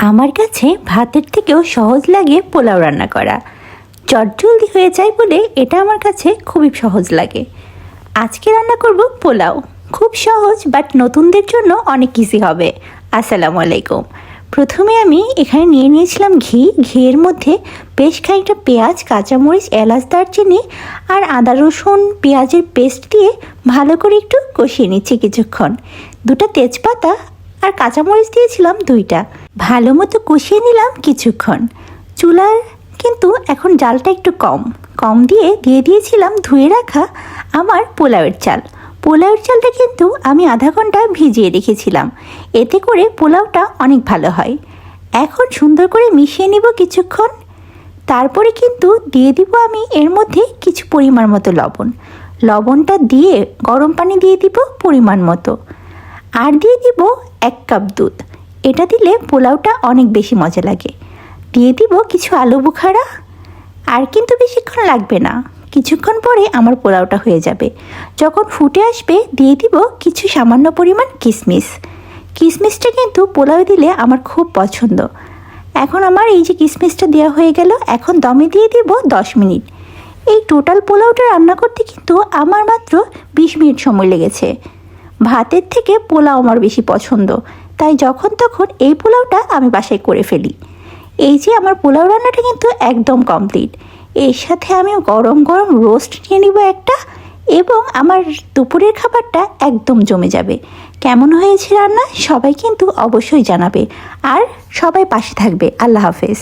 আমার কাছে ভাতের থেকেও সহজ লাগে পোলাও রান্না করা। চটজলদি হয়ে যায় বলে এটা আমার কাছে খুবই সহজ লাগে। আজকে রান্না করব পোলাও। খুব সহজ, বাট নতুনদের জন্য অনেক ইজি হবে। আসসালামু আলাইকুম। প্রথমে আমি এখানে নিয়ে নিয়েছিলাম ঘিয়ের মধ্যে বেশ খানিকটা পেঁয়াজ, কাঁচামরিচ, এলাচ, দারচিনি আর আদা রসুন পেঁয়াজের পেস্ট দিয়ে ভালো করে একটু কষিয়ে নিচ্ছি কিছুক্ষণ। দুটো তেজপাতা আর কাঁচামরিচ দিয়েছিলাম 2টা। ভালো মতো কষিয়ে নিলাম কিছুক্ষণ। চুলার কিন্তু এখন জালটা একটু কম দিয়ে দিয়েছিলাম ধুয়ে রাখা আমার পোলাওয়ের চালটা কিন্তু আমি আধা ঘন্টা ভিজিয়ে রেখেছিলাম। এতে করে পোলাওটা অনেক ভালো হয়। এখন সুন্দর করে মিশিয়ে নিব কিছুক্ষণ। তারপরে কিন্তু দিয়ে দিব আমি এর মধ্যে কিছু পরিমাণ মতো লবণটা দিয়ে গরম পানি দিয়ে দিব পরিমাণ মতো, আর দিয়ে দিব 1 কাপ দুধ। এটা দিলে পোলাওটা অনেক বেশি মজা লাগে। দিয়ে দিব কিছু আলু বোখারা, আর কিন্তু বেশিক্ষণ লাগবে না, কিছুক্ষণ পরে আমার পোলাওটা হয়ে যাবে। যখন ফুটে আসবে দিয়ে দিব কিছু সামান্য পরিমাণ কিশমিশটা কিন্তু পোলাও দিলে আমার খুব পছন্দ। এখন আমার এই যে কিশমিশটা দেওয়া হয়ে গেল, এখন দমে দিয়ে দিব 10 মিনিট। এই টোটাল পোলাওটা রান্না করতে কিন্তু আমার মাত্র 20 মিনিট সময় লেগেছে। ভাতের থেকে পোলাও আমার বেশি পছন্দ, তাই যখন তখন এই পোলাওটা আমি বাসায় করে ফেলি। এই যে আমার পোলাও রান্নাটা কিন্তু একদম কমপ্লিট। এর সাথে আমি গরম গরম রোস্ট নিয়ে নিব একটা, এবং আমার দুপুরের খাবারটা একদম জমে যাবে। কেমন হয়েছে রান্না সবাই কিন্তু অবশ্যই জানাবে, আর সবাই পাশে থাকবে। আল্লাহ হাফেজ।